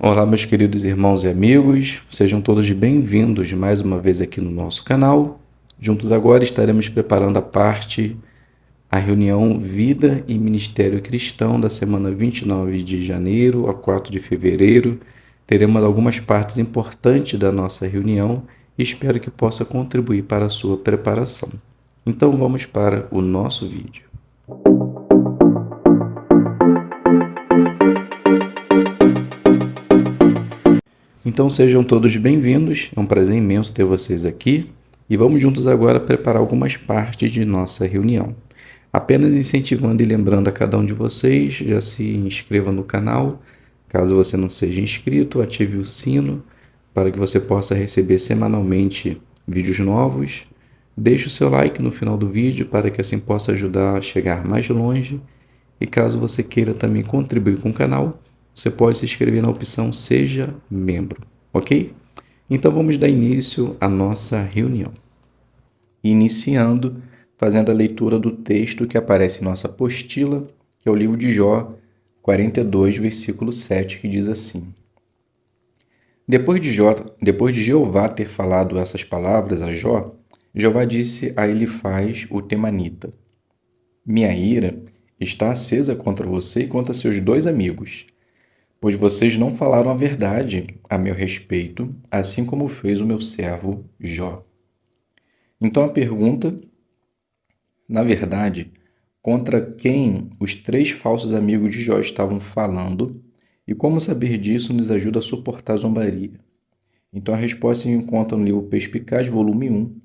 Olá, meus queridos irmãos e amigos, sejam todos bem-vindos mais uma vez aqui no nosso canal. Juntos agora estaremos preparando a reunião Vida e Ministério Cristão da semana 29 de janeiro a 4 de fevereiro. Teremos algumas partes importantes da nossa reunião e espero que possa contribuir para a sua preparação. Então vamos para o nosso vídeo. Então sejam todos bem-vindos, é um prazer imenso ter vocês aqui e vamos juntos agora preparar algumas partes de nossa reunião. Apenas incentivando e lembrando a cada um de vocês, já se inscreva no canal, caso você não seja inscrito, ative o sino para que você possa receber semanalmente vídeos novos. Deixe o seu like no final do vídeo para que assim possa ajudar a chegar mais longe e caso você queira também contribuir com o canal, você pode se inscrever na opção Seja Membro, ok? Então vamos dar início à nossa reunião. Iniciando, fazendo a leitura do texto que aparece em nossa apostila, que é o livro de Jó 42, versículo 7, que diz assim: Depois de Jeová ter falado essas palavras a Jó, Jeová disse a Elifaz o temanita: Minha ira está acesa contra você e contra seus dois amigos, pois vocês não falaram a verdade a meu respeito, assim como fez o meu servo Jó. Então a pergunta, na verdade, contra quem os três falsos amigos de Jó estavam falando e como saber disso nos ajuda a suportar a zombaria. Então a resposta se encontra no livro Perspicaz, volume 1,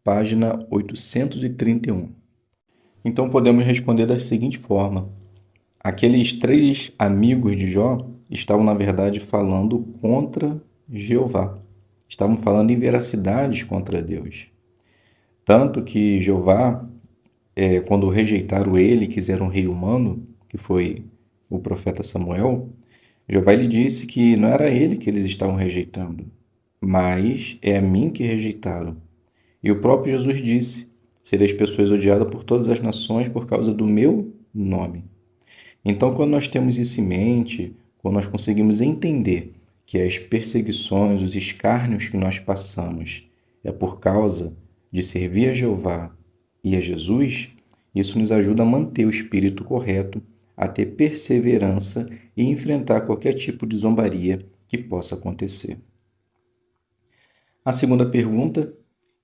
página 831. Então podemos responder da seguinte forma: aqueles três amigos de Jó estavam, na verdade, falando contra Jeová. Estavam falando em veracidades contra Deus. Tanto que Jeová, quando rejeitaram ele, quiseram um rei humano, que foi o profeta Samuel, Jeová lhe disse que não era ele que eles estavam rejeitando, mas é a mim que rejeitaram. E o próprio Jesus disse: sereis pessoas odiadas por todas as nações por causa do meu nome. Então, quando nós temos isso em mente, quando nós conseguimos entender que as perseguições, os escárnios que nós passamos é por causa de servir a Jeová e a Jesus, isso nos ajuda a manter o espírito correto, a ter perseverança e enfrentar qualquer tipo de zombaria que possa acontecer. A segunda pergunta: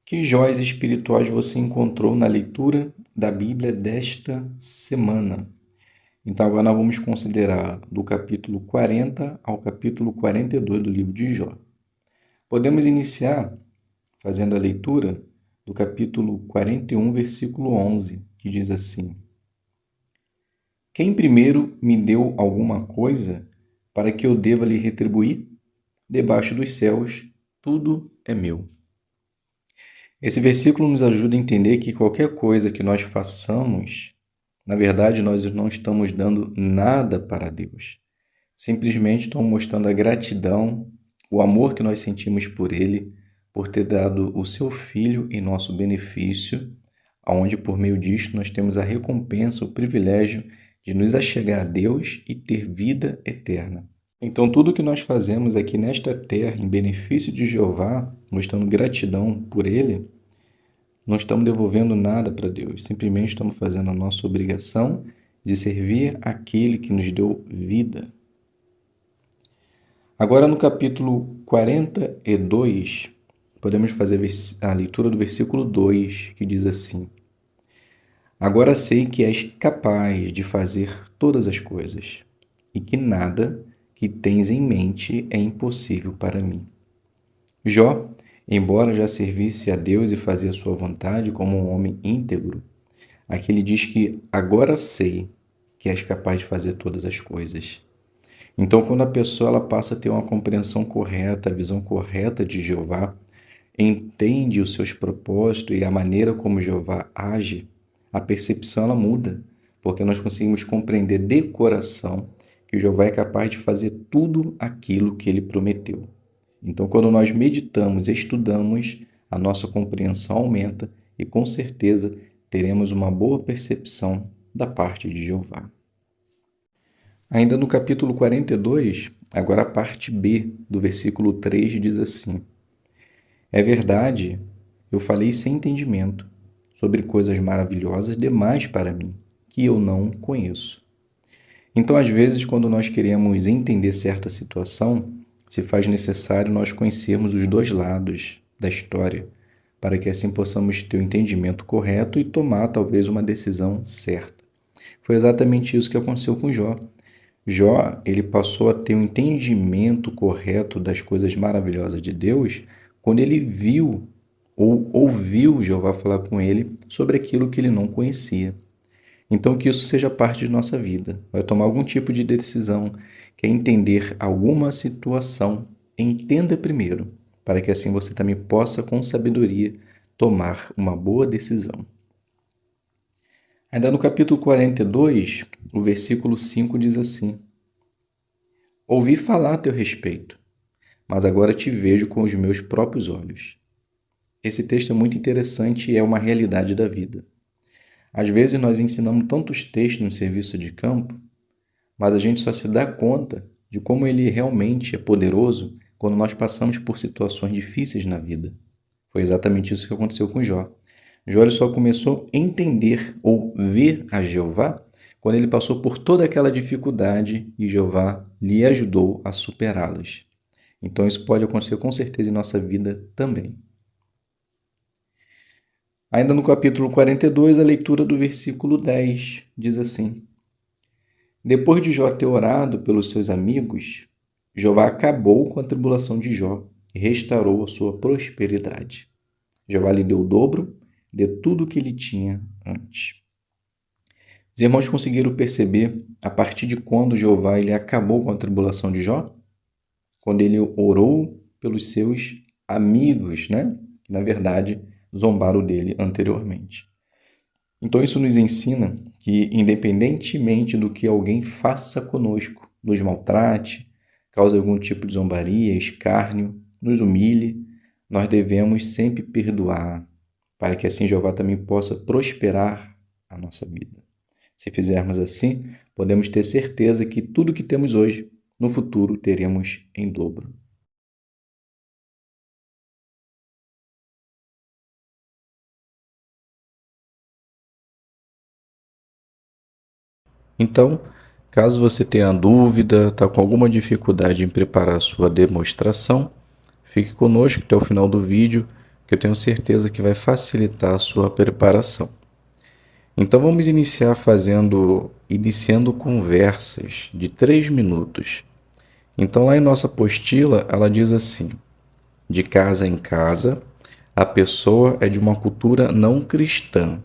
que joias espirituais você encontrou na leitura da Bíblia desta semana? Então, agora nós vamos considerar do capítulo 40 ao capítulo 42 do livro de Jó. Podemos iniciar fazendo a leitura do capítulo 41, versículo 11, que diz assim: Quem primeiro me deu alguma coisa para que eu deva lhe retribuir? Debaixo dos céus, tudo é meu. Esse versículo nos ajuda a entender que qualquer coisa que nós façamos, na verdade, nós não estamos dando nada para Deus. Simplesmente estamos mostrando a gratidão, o amor que nós sentimos por Ele, por ter dado o seu Filho em nosso benefício, onde por meio disto nós temos a recompensa, o privilégio de nos achegar a Deus e ter vida eterna. Então, tudo que nós fazemos aqui nesta terra, em benefício de Jeová, mostrando gratidão por Ele, não estamos devolvendo nada para Deus, simplesmente estamos fazendo a nossa obrigação de servir aquele que nos deu vida. Agora, no capítulo 42, podemos fazer a leitura do versículo 2, que diz assim: Agora sei que és capaz de fazer todas as coisas, e que nada que tens em mente é impossível para mim. Jó, embora já servisse a Deus e fazia a sua vontade como um homem íntegro, aqui ele diz que agora sei que és capaz de fazer todas as coisas. Então, quando a pessoa ela passa a ter uma compreensão correta, a visão correta de Jeová, entende os seus propósitos e a maneira como Jeová age, a percepção ela muda, porque nós conseguimos compreender de coração que Jeová é capaz de fazer tudo aquilo que ele prometeu. Então, quando nós meditamos e estudamos, a nossa compreensão aumenta e, com certeza, teremos uma boa percepção da parte de Jeová. Ainda no capítulo 42, Agora a parte B do versículo 3 diz assim: É verdade, eu falei sem entendimento sobre coisas maravilhosas demais para mim, que eu não conheço. Então, às vezes, quando nós queremos entender certa situação, se faz necessário nós conhecermos os dois lados da história, para que assim possamos ter o entendimento correto e tomar talvez uma decisão certa. Foi exatamente isso que aconteceu com Jó. Jó, ele passou a ter um entendimento correto das coisas maravilhosas de Deus quando ele viu ou ouviu Jeová falar com ele sobre aquilo que ele não conhecia. Então, que isso seja parte de nossa vida. Vai tomar algum tipo de decisão, quer entender alguma situação, entenda primeiro, para que assim você também possa, com sabedoria, tomar uma boa decisão. Ainda no capítulo 42, o versículo 5 diz assim: Ouvi falar a teu respeito, mas agora te vejo com os meus próprios olhos. Esse texto é muito interessante e é uma realidade da vida. Às vezes nós ensinamos tantos textos no serviço de campo, mas a gente só se dá conta de como ele realmente é poderoso quando nós passamos por situações difíceis na vida. Foi exatamente isso que aconteceu com Jó. Jó ele só começou a entender ou ver a Jeová quando ele passou por toda aquela dificuldade e Jeová lhe ajudou a superá-las. Então isso pode acontecer com certeza em nossa vida também. Ainda no capítulo 42, a leitura do versículo 10 diz assim: Depois de Jó ter orado pelos seus amigos, Jeová acabou com a tribulação de Jó e restaurou a sua prosperidade. Jeová lhe deu o dobro de tudo o que ele tinha antes. Os irmãos conseguiram perceber a partir de quando Jeová ele acabou com a tribulação de Jó? Quando ele orou pelos seus amigos, né? Que, na verdade, zombaram dele anteriormente. Então isso nos ensina que, independentemente do que alguém faça conosco, nos maltrate, cause algum tipo de zombaria, escárnio, nos humilhe, nós devemos sempre perdoar, para que assim Jeová também possa prosperar a nossa vida. Se fizermos assim, podemos ter certeza que tudo que temos hoje, no futuro teremos em dobro. Então, caso você tenha dúvida, está com alguma dificuldade em preparar a sua demonstração, fique conosco até o final do vídeo, que eu tenho certeza que vai facilitar a sua preparação. Então vamos iniciar iniciando conversas de 3 minutos. Então lá em nossa apostila, ela diz assim: de casa em casa, a pessoa é de uma cultura não cristã.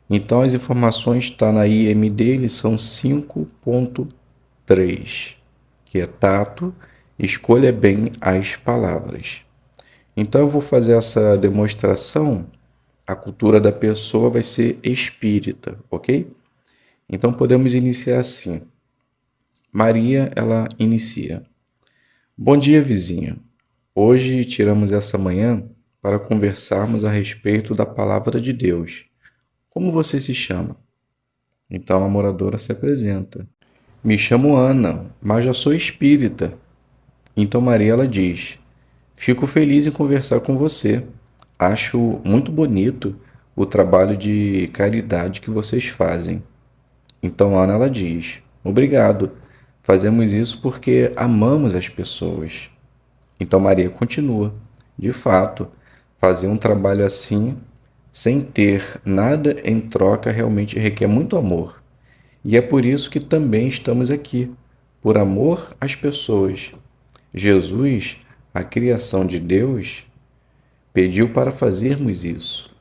Então as informações estão na IMD, lição 5.3, que é tato, escolha bem as palavras. Então eu vou fazer essa demonstração, a cultura da pessoa vai ser espírita, ok? Então podemos iniciar assim. Maria, ela inicia: Bom dia, vizinha. Hoje tiramos essa manhã para conversarmos a respeito da palavra de Deus. Como você se chama? Então a moradora se apresenta. Me chamo Ana, mas já sou espírita. Então Maria ela diz: Fico feliz em conversar com você. Acho muito bonito o trabalho de caridade que vocês fazem. Então Ana ela diz: Obrigado. Fazemos isso porque amamos as pessoas. Então Maria continua: De fato, fazer um trabalho assim, sem ter nada em troca, realmente requer muito amor. E é por isso que também estamos aqui, por amor às pessoas. Jesus, a criação de Deus, pediu para fazermos isso.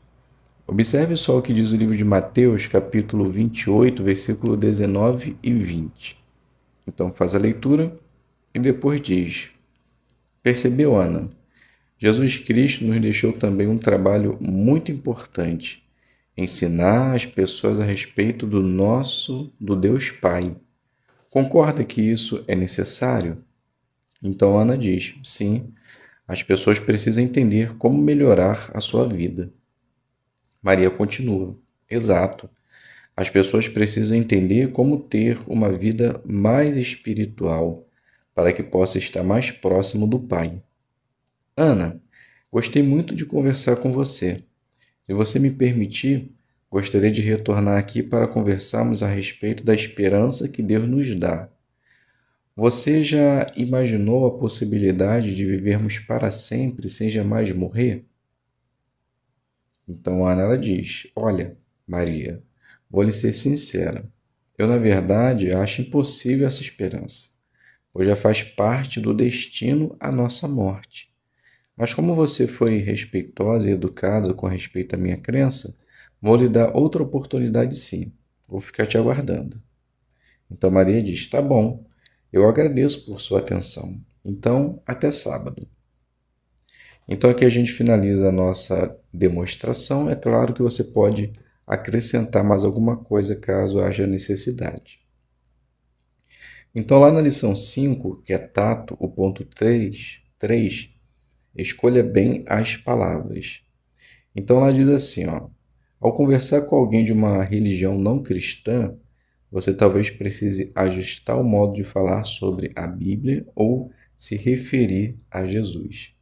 Observe só o que diz o livro de Mateus, capítulo 28, versículo 19 e 20. Então faz a leitura e depois diz: Percebeu, Ana? Jesus Cristo nos deixou também um trabalho muito importante: ensinar as pessoas a respeito do Deus Pai. Concorda que isso é necessário? Então Ana diz: sim, as pessoas precisam entender como melhorar a sua vida. Maria continua: exato. As pessoas precisam entender como ter uma vida mais espiritual, para que possa estar mais próximo do Pai. Ana, gostei muito de conversar com você. Se você me permitir, gostaria de retornar aqui para conversarmos a respeito da esperança que Deus nos dá. Você já imaginou a possibilidade de vivermos para sempre sem jamais morrer? Então Ana ela diz: Olha, Maria, vou lhe ser sincera. Eu, na verdade, acho impossível essa esperança, pois já faz parte do destino a nossa morte. Mas como você foi respeitosa e educada com respeito à minha crença, vou lhe dar outra oportunidade sim. Vou ficar te aguardando. Então Maria diz: Tá bom, eu agradeço por sua atenção. Então, até sábado. Então aqui a gente finaliza a nossa demonstração. É claro que você pode acrescentar mais alguma coisa caso haja necessidade. Então lá na lição 5, que é tato, o ponto 3, escolha bem as palavras. Então lá diz assim, ó, ao conversar com alguém de uma religião não cristã, você talvez precise ajustar o modo de falar sobre a Bíblia ou se referir a Jesus.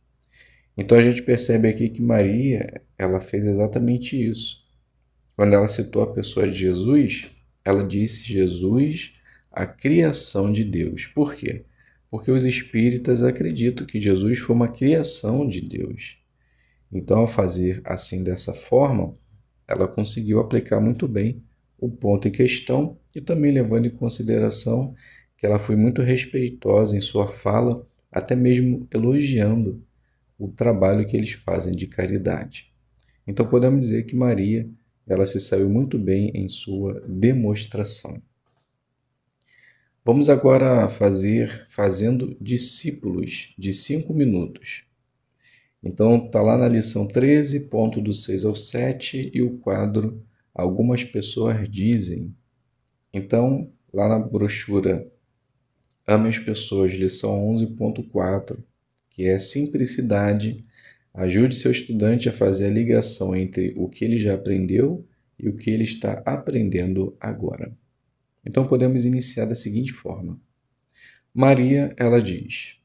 Então a gente percebe aqui que Maria, ela fez exatamente isso. Quando ela citou a pessoa de Jesus, ela disse Jesus, a criação de Deus. Por quê? Porque os espíritas acreditam que Jesus foi uma criação de Deus. Então, ao fazer assim dessa forma, ela conseguiu aplicar muito bem o ponto em questão e também levando em consideração que ela foi muito respeitosa em sua fala, até mesmo elogiando o trabalho que eles fazem de caridade. Então podemos dizer que Maria, ela se saiu muito bem em sua demonstração. Vamos agora fazendo discípulos de 5 minutos. Então está lá na lição 13, ponto do 6 ao 7 e o quadro Algumas Pessoas Dizem. Então, lá na brochura Ame as Pessoas, lição 11.4, que é simplicidade. Ajude seu estudante a fazer a ligação entre o que ele já aprendeu e o que ele está aprendendo agora. Então podemos iniciar da seguinte forma. Maria, ela diz: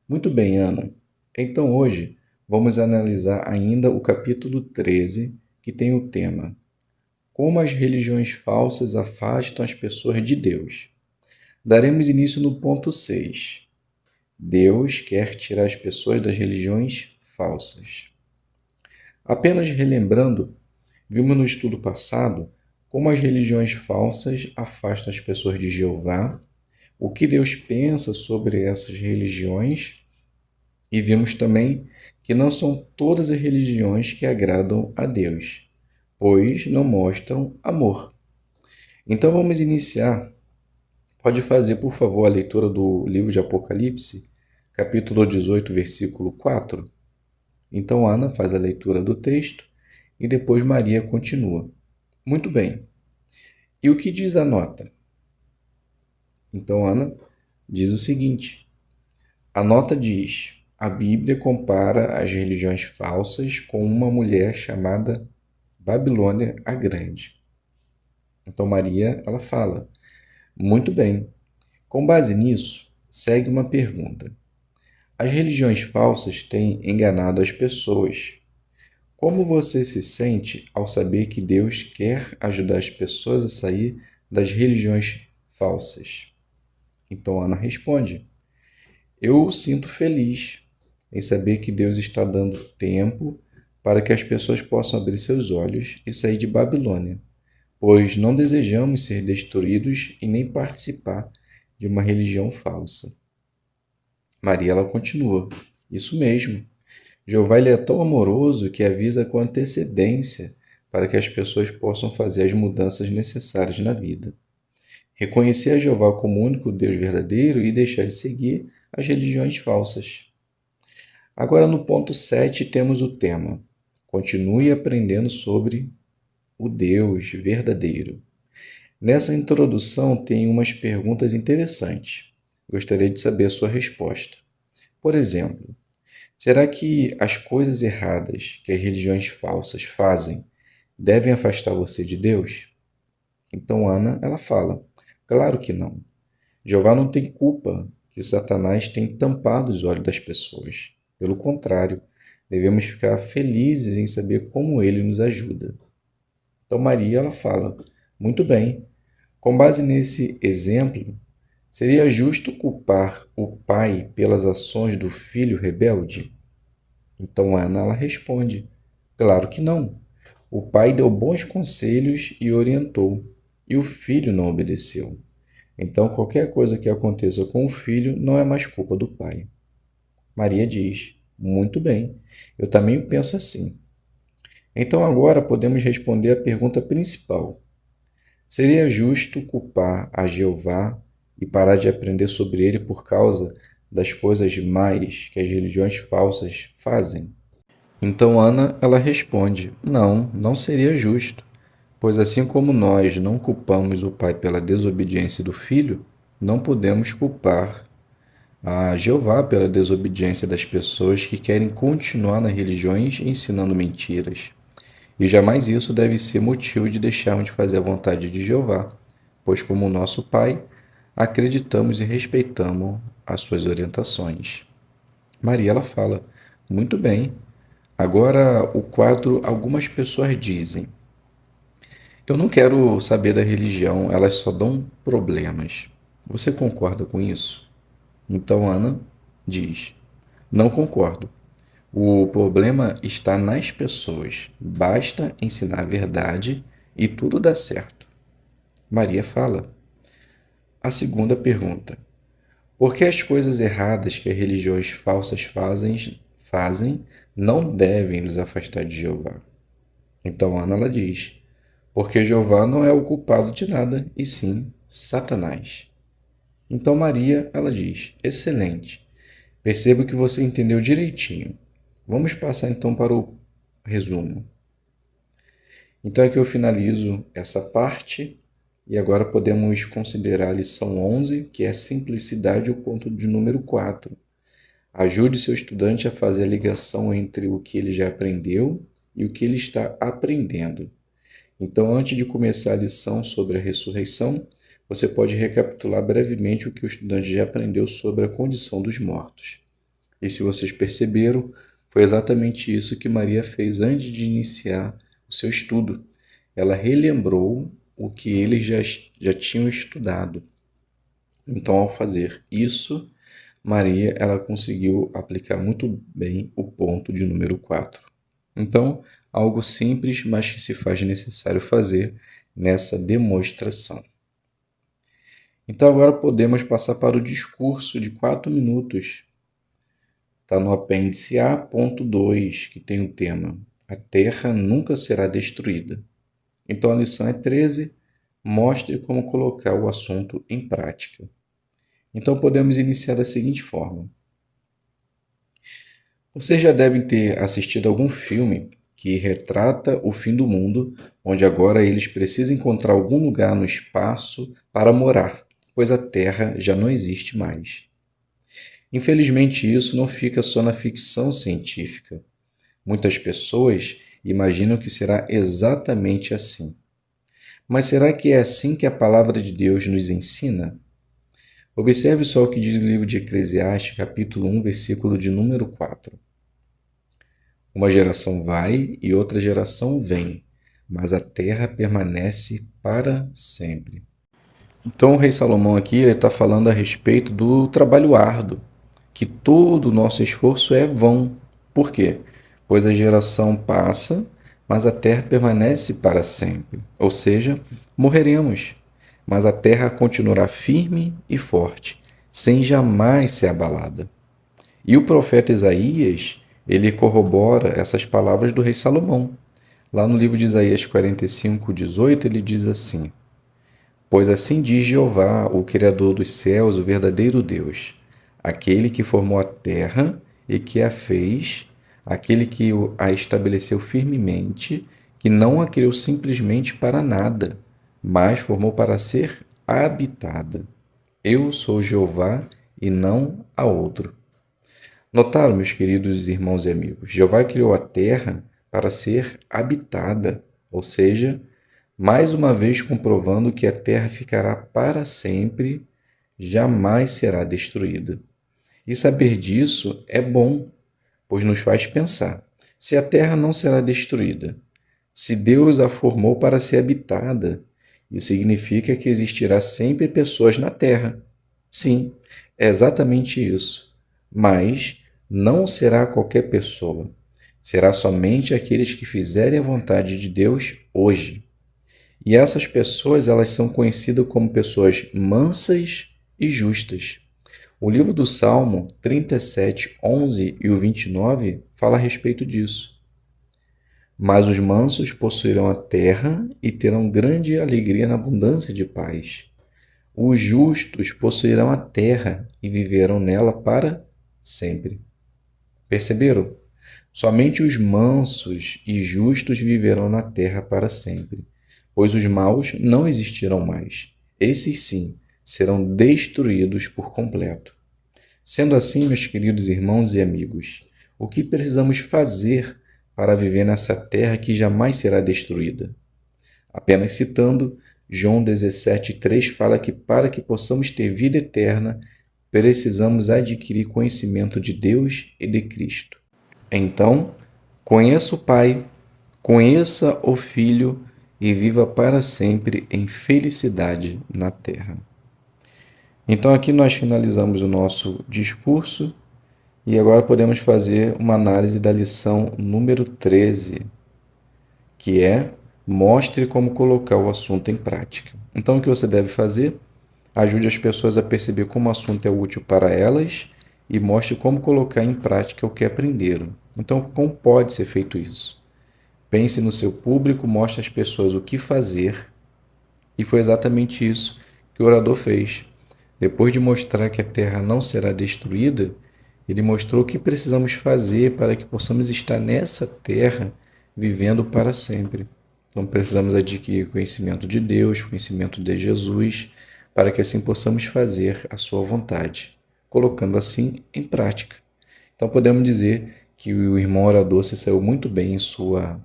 Muito bem, Ana. Então hoje vamos analisar ainda o capítulo 13, que tem o tema Como as religiões falsas afastam as pessoas de Deus. Daremos início no ponto 6. Deus quer tirar as pessoas das religiões falsas. Apenas relembrando, vimos no estudo passado como as religiões falsas afastam as pessoas de Jeová, o que Deus pensa sobre essas religiões, e vimos também que não são todas as religiões que agradam a Deus, pois não mostram amor. Então vamos iniciar. Pode fazer, por favor, a leitura do livro de Apocalipse, capítulo 18, versículo 4. Então Ana faz a leitura do texto e depois Maria continua. Muito bem. E o que diz a nota? Então Ana diz o seguinte: a nota diz: a Bíblia compara as religiões falsas com uma mulher chamada Babilônia a Grande. Então Maria, ela fala: muito bem. Com base nisso, segue uma pergunta. As religiões falsas têm enganado as pessoas. Como você se sente ao saber que Deus quer ajudar as pessoas a sair das religiões falsas? Então Ana responde: Eu sinto feliz em saber que Deus está dando tempo para que as pessoas possam abrir seus olhos e sair de Babilônia, pois não desejamos ser destruídos e nem participar de uma religião falsa. Maria ela continua: Isso mesmo. Jeová ele é tão amoroso que avisa com antecedência para que as pessoas possam fazer as mudanças necessárias na vida. Reconhecer a Jeová como o único Deus verdadeiro e deixar de seguir as religiões falsas. Agora no ponto 7 temos o tema: Continue aprendendo sobre o Deus verdadeiro. Nessa introdução tem umas perguntas interessantes. Gostaria de saber a sua resposta. Por exemplo, será que as coisas erradas que as religiões falsas fazem devem afastar você de Deus? Então Ana, ela fala: Claro que não. Jeová não tem culpa que Satanás tem tampado os olhos das pessoas. Pelo contrário, devemos ficar felizes em saber como ele nos ajuda. Então Maria, ela fala: muito bem, com base nesse exemplo, seria justo culpar o pai pelas ações do filho rebelde? Então Ana, ela responde: claro que não. O pai deu bons conselhos e orientou, e o filho não obedeceu. Então, qualquer coisa que aconteça com o filho não é mais culpa do pai. Maria diz: muito bem, eu também penso assim. Então, agora podemos responder a pergunta principal: seria justo culpar a Jeová e parar de aprender sobre ele por causa das coisas mais que as religiões falsas fazem? Então Ana, ela responde: não, não seria justo, pois assim como nós não culpamos o pai pela desobediência do filho, não podemos culpar a Jeová pela desobediência das pessoas que querem continuar nas religiões ensinando mentiras. E jamais isso deve ser motivo de deixarmos de fazer a vontade de Jeová, pois como nosso pai, acreditamos e respeitamos as suas orientações. Maria, ela fala: muito bem. Agora, o quadro Algumas Pessoas Dizem. Eu não quero saber da religião, elas só dão problemas. Você concorda com isso? Então Ana diz: não concordo. O problema está nas pessoas. Basta ensinar a verdade e tudo dá certo. Maria fala: a segunda pergunta: por que as coisas erradas que as religiões falsas fazem não devem nos afastar de Jeová? Então Ana, ela diz: porque Jeová não é o culpado de nada, e sim Satanás. Então Maria, ela diz: excelente. Percebo que você entendeu direitinho. Vamos passar então para o resumo. Então aqui eu finalizo essa parte e agora podemos considerar a lição 11, que é a simplicidade, o ponto de número 4. Ajude seu estudante a fazer a ligação entre o que ele já aprendeu e o que ele está aprendendo. Então, antes de começar a lição sobre a ressurreição, você pode recapitular brevemente o que o estudante já aprendeu sobre a condição dos mortos. E se vocês perceberam, foi exatamente isso que Maria fez antes de iniciar o seu estudo. Ela relembrou o que eles já tinham estudado. Então, ao fazer isso, Maria, ela conseguiu aplicar muito bem o ponto de número 4. Então, algo simples, mas que se faz necessário fazer nessa demonstração. Então, agora podemos passar para o discurso de 4 minutos. Está no apêndice A.2, que tem o tema: a Terra nunca será destruída. Então, a lição é 13. Mostre como colocar o assunto em prática. Então, podemos iniciar da seguinte forma. Vocês já devem ter assistido algum filme que retrata o fim do mundo, onde agora eles precisam encontrar algum lugar no espaço para morar, pois a Terra já não existe mais. Infelizmente, isso não fica só na ficção científica. Muitas pessoas imaginam que será exatamente assim. Mas será que é assim que a palavra de Deus nos ensina? Observe só o que diz o livro de Eclesiastes, capítulo 1, versículo de número 4. Uma geração vai e outra geração vem, mas a terra permanece para sempre. Então o rei Salomão aqui está falando a respeito do trabalho árduo, que todo o nosso esforço é vão. Por quê? Pois a geração passa, mas a terra permanece para sempre. Ou seja, morreremos, mas a terra continuará firme e forte, sem jamais ser abalada. E o profeta Isaías, ele corrobora essas palavras do rei Salomão. Lá no livro de Isaías 45:18, ele diz assim: pois assim diz Jeová, o Criador dos céus, o verdadeiro Deus, aquele que formou a terra e que a fez, aquele que a estabeleceu firmemente, que não a criou simplesmente para nada, mas formou para ser habitada. Eu sou Jeová e não há outro. Notaram, meus queridos irmãos e amigos, Jeová criou a terra para ser habitada, ou seja, mais uma vez comprovando que a terra ficará para sempre jamais será destruída. E saber disso é bom, pois nos faz pensar: se a terra não será destruída, se Deus a formou para ser habitada, isso significa que existirá sempre pessoas na terra. Sim, é exatamente isso. Mas não será qualquer pessoa. Será somente aqueles que fizerem a vontade de Deus hoje. E essas pessoas, elas são conhecidas como pessoas mansas e justas. O livro do Salmo 37, 11 e o 29 fala a respeito disso. Mas os mansos possuirão a terra e terão grande alegria na abundância de paz. Os justos possuirão a terra e viverão nela para sempre. Perceberam? Somente os mansos e justos viverão na terra para sempre, pois os maus não existirão mais. Esses sim serão destruídos por completo. Sendo assim, meus queridos irmãos e amigos, o que precisamos fazer para viver nessa terra que jamais será destruída? Apenas citando, João 17,3 fala que para que possamos ter vida eterna, precisamos adquirir conhecimento de Deus e de Cristo. Então, conheça o Pai, conheça o Filho e viva para sempre em felicidade na terra. Então, aqui nós finalizamos o nosso discurso e agora podemos fazer uma análise da lição número 13, que é: mostre como colocar o assunto em prática. Então, o que você deve fazer? Ajude as pessoas a perceber como o assunto é útil para elas e mostre como colocar em prática o que aprenderam. Então, como pode ser feito isso? Pense no seu público, mostre às pessoas o que fazer. E foi exatamente isso que o orador fez. Depois de mostrar que a terra não será destruída, ele mostrou o que precisamos fazer para que possamos estar nessa terra vivendo para sempre. Então precisamos adquirir conhecimento de Deus, conhecimento de Jesus, para que assim possamos fazer a sua vontade, colocando assim em prática. Então podemos dizer que o irmão orador se saiu muito bem em sua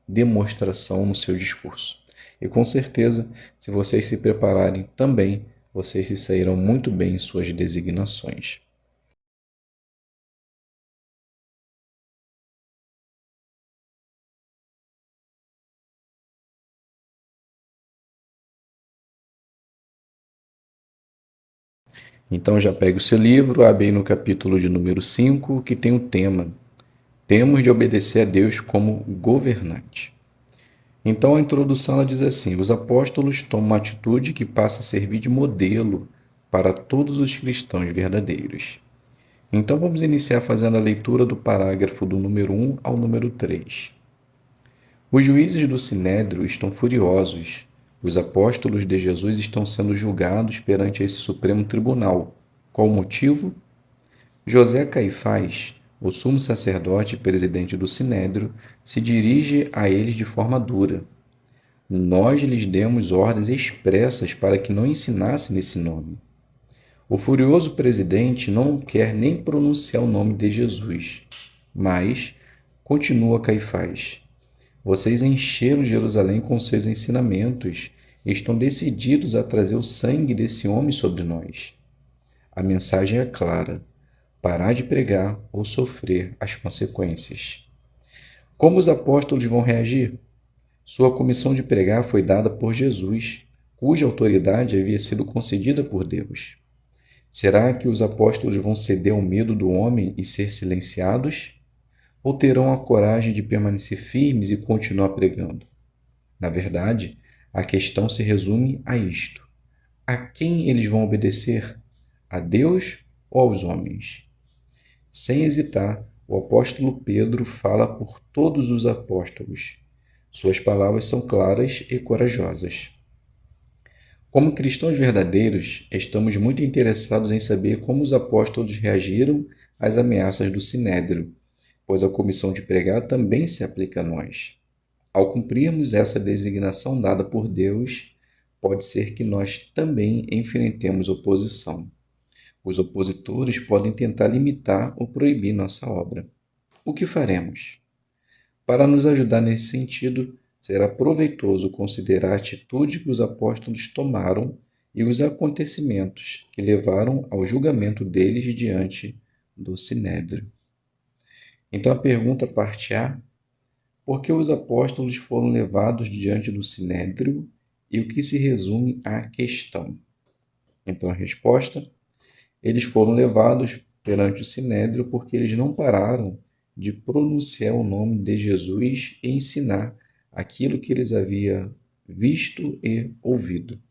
demonstração, no seu discurso. E com certeza, se vocês se prepararem também, vocês se sairão muito bem em suas designações. Então já pegue o seu livro, abre aí no capítulo de número 5, que tem o tema: Temos de obedecer a Deus como governante. Então a introdução ela diz assim: os apóstolos tomam uma atitude que passa a servir de modelo para todos os cristãos verdadeiros. Então vamos iniciar fazendo a leitura do parágrafo do número 1 ao número 3. Os juízes do Sinédrio estão furiosos. Os apóstolos de Jesus estão sendo julgados perante esse Supremo Tribunal. Qual o motivo? José Caifás, o sumo sacerdote e presidente do Sinédrio, se dirige a eles de forma dura. Nós lhes demos ordens expressas para que não ensinassem nesse nome. O furioso presidente não quer nem pronunciar o nome de Jesus, mas continua Caifás. Vocês encheram Jerusalém com seus ensinamentos e estão decididos a trazer o sangue desse homem sobre nós. A mensagem é clara: parar de pregar ou sofrer as consequências. Como os apóstolos vão reagir? Sua comissão de pregar foi dada por Jesus, cuja autoridade havia sido concedida por Deus. Será que os apóstolos vão ceder ao medo do homem e ser silenciados? Ou terão a coragem de permanecer firmes e continuar pregando? Na verdade, a questão se resume a isto: a quem eles vão obedecer? A Deus ou aos homens? Sem hesitar, o apóstolo Pedro fala por todos os apóstolos. Suas palavras são claras e corajosas. Como cristãos verdadeiros, estamos muito interessados em saber como os apóstolos reagiram às ameaças do Sinédrio, pois a comissão de pregar também se aplica a nós. Ao cumprirmos essa designação dada por Deus, pode ser que nós também enfrentemos oposição. Os opositores podem tentar limitar ou proibir nossa obra. O que faremos? Para nos ajudar nesse sentido, será proveitoso considerar a atitude que os apóstolos tomaram e os acontecimentos que levaram ao julgamento deles diante do Sinédrio. Então a pergunta parte A: por que os apóstolos foram levados diante do Sinédrio e o que se resume à questão? Então a resposta: eles foram levados perante o Sinédrio porque eles não pararam de pronunciar o nome de Jesus e ensinar aquilo que eles haviam visto e ouvido.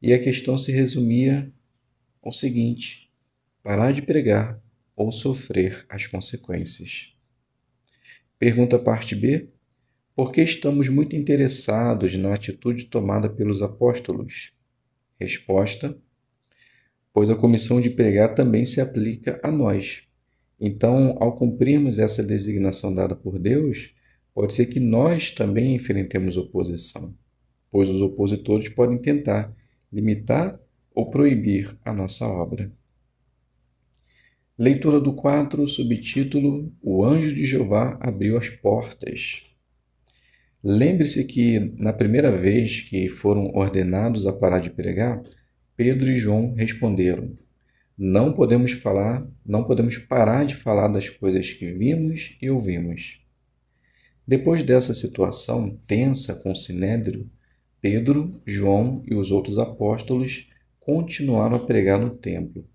E a questão se resumia ao seguinte: parar de pregar ou sofrer as consequências. Pergunta parte B: por que estamos muito interessados na atitude tomada pelos apóstolos? Resposta: pois a comissão de pregar também se aplica a nós. Então, ao cumprirmos essa designação dada por Deus, pode ser que nós também enfrentemos oposição, pois os opositores podem tentar limitar ou proibir a nossa obra. Leitura do 4, subtítulo: O anjo de Jeová abriu as portas. Lembre-se que, na primeira vez que foram ordenados a parar de pregar, Pedro e João responderam: não podemos parar de falar das coisas que vimos e ouvimos. Depois dessa situação tensa com o Sinédrio, Pedro, João e os outros apóstolos continuaram a pregar no templo.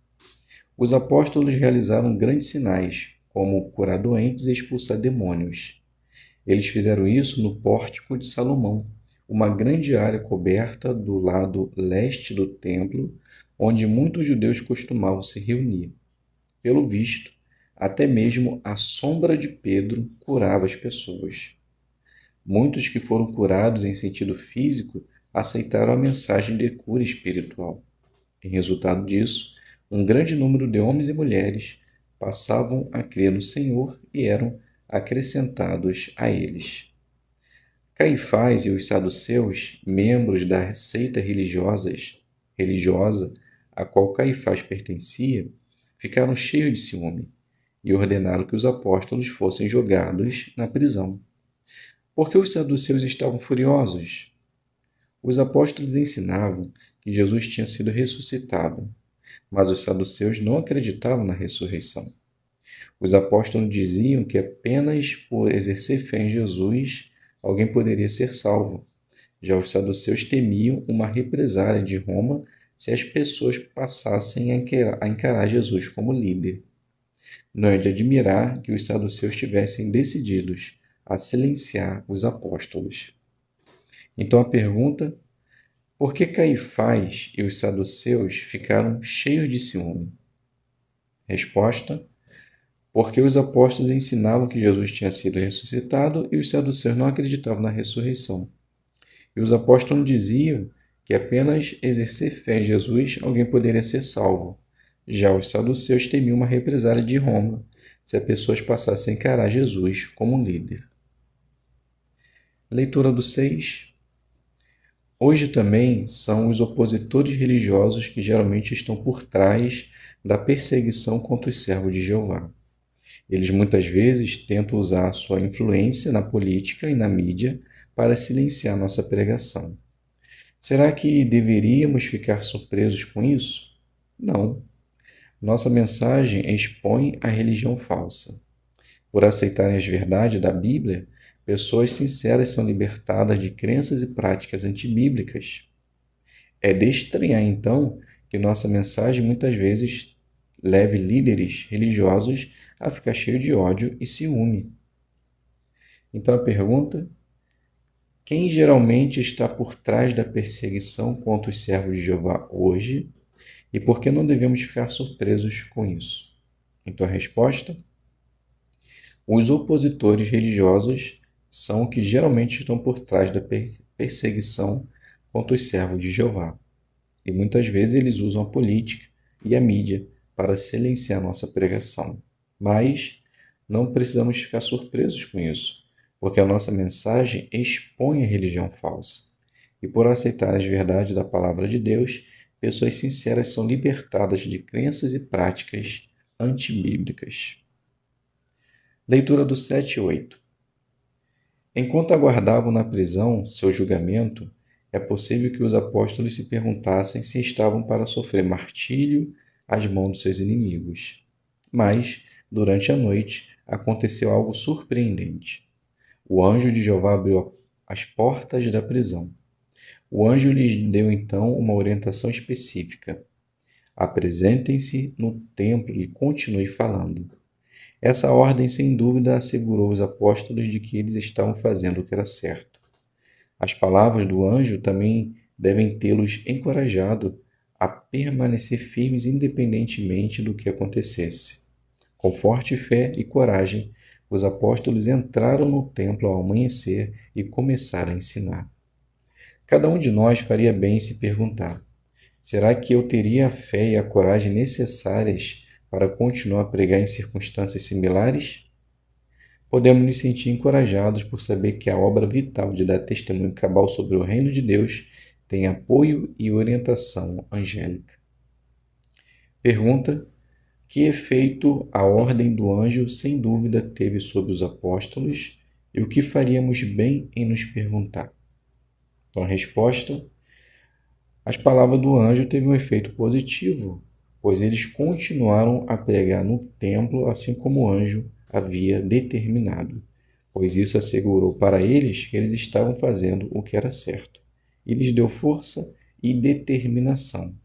Os apóstolos realizaram grandes sinais, como curar doentes e expulsar demônios. Eles fizeram isso no Pórtico de Salomão, uma grande área coberta do lado leste do templo, onde muitos judeus costumavam se reunir. Pelo visto, até mesmo a sombra de Pedro curava as pessoas. Muitos que foram curados em sentido físico aceitaram a mensagem de cura espiritual. Em resultado disso, um grande número de homens e mulheres passavam a crer no Senhor e eram acrescentados a eles. Caifás e os saduceus, membros da seita religiosa a qual Caifás pertencia, ficaram cheios de ciúme e ordenaram que os apóstolos fossem jogados na prisão. Por que os saduceus estavam furiosos? Os apóstolos ensinavam que Jesus tinha sido ressuscitado, mas os saduceus não acreditavam na ressurreição. Os apóstolos diziam que apenas por exercer fé em Jesus alguém poderia ser salvo. Já os saduceus temiam uma represália de Roma se as pessoas passassem a encarar Jesus como líder. Não é de admirar que os saduceus estivessem decididos a silenciar os apóstolos. Então a pergunta: por que Caifás e os saduceus ficaram cheios de ciúme? Resposta: porque os apóstolos ensinavam que Jesus tinha sido ressuscitado e os saduceus não acreditavam na ressurreição. E os apóstolos diziam que apenas exercer fé em Jesus alguém poderia ser salvo. Já os saduceus temiam uma represália de Roma se as pessoas passassem a encarar Jesus como um líder. Leitura do 6. Hoje também são os opositores religiosos que geralmente estão por trás da perseguição contra os servos de Jeová. Eles muitas vezes tentam usar sua influência na política e na mídia para silenciar nossa pregação. Será que deveríamos ficar surpresos com isso? Não. Nossa mensagem expõe a religião falsa. Por aceitarem as verdades da Bíblia, pessoas sinceras são libertadas de crenças e práticas antibíblicas. É de estranhar, então, que nossa mensagem muitas vezes leve líderes religiosos a ficar cheio de ódio e ciúme. Então a pergunta: quem geralmente está por trás da perseguição contra os servos de Jeová hoje e por que não devemos ficar surpresos com isso? Então a resposta: os opositores religiosos são os que geralmente estão por trás da perseguição contra os servos de Jeová. E muitas vezes eles usam a política e a mídia para silenciar nossa pregação. Mas não precisamos ficar surpresos com isso, porque a nossa mensagem expõe a religião falsa. E por aceitar as verdades da palavra de Deus, pessoas sinceras são libertadas de crenças e práticas antibíblicas. Leitura do 7 e 8. Enquanto aguardavam na prisão seu julgamento, é possível que os apóstolos se perguntassem se estavam para sofrer martírio às mãos de seus inimigos. Mas, durante a noite, aconteceu algo surpreendente. O anjo de Jeová abriu as portas da prisão. O anjo lhes deu então uma orientação específica. Apresentem-se no templo e continue falando. Essa ordem, sem dúvida, assegurou os apóstolos de que eles estavam fazendo o que era certo. As palavras do anjo também devem tê-los encorajado a permanecer firmes independentemente do que acontecesse. Com forte fé e coragem, os apóstolos entraram no templo ao amanhecer e começaram a ensinar. Cada um de nós faria bem em se perguntar: será que eu teria a fé e a coragem necessárias para continuar a pregar em circunstâncias similares? Podemos nos sentir encorajados por saber que a obra vital de dar testemunho cabal sobre o reino de Deus tem apoio e orientação angélica. Pergunta: que efeito a ordem do anjo sem dúvida teve sobre os apóstolos e o que faríamos bem em nos perguntar? Então, a resposta: as palavras do anjo teve um efeito positivo, pois eles continuaram a pregar no templo assim como o anjo havia determinado, pois isso assegurou para eles que eles estavam fazendo o que era certo, e lhes deu força e determinação.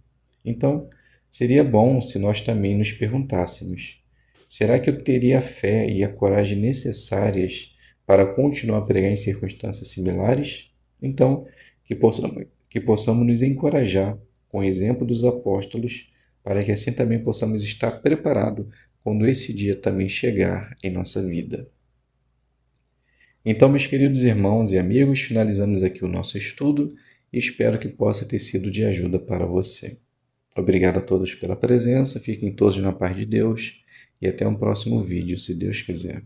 Então, seria bom se nós também nos perguntássemos: será que eu teria a fé e a coragem necessárias para continuar a pregar em circunstâncias similares? Então, que possamos nos encorajar com o exemplo dos apóstolos, para que assim também possamos estar preparados quando esse dia também chegar em nossa vida. Então, meus queridos irmãos e amigos, finalizamos aqui o nosso estudo e espero que possa ter sido de ajuda para você. Obrigado a todos pela presença, fiquem todos na paz de Deus e até um próximo vídeo, se Deus quiser.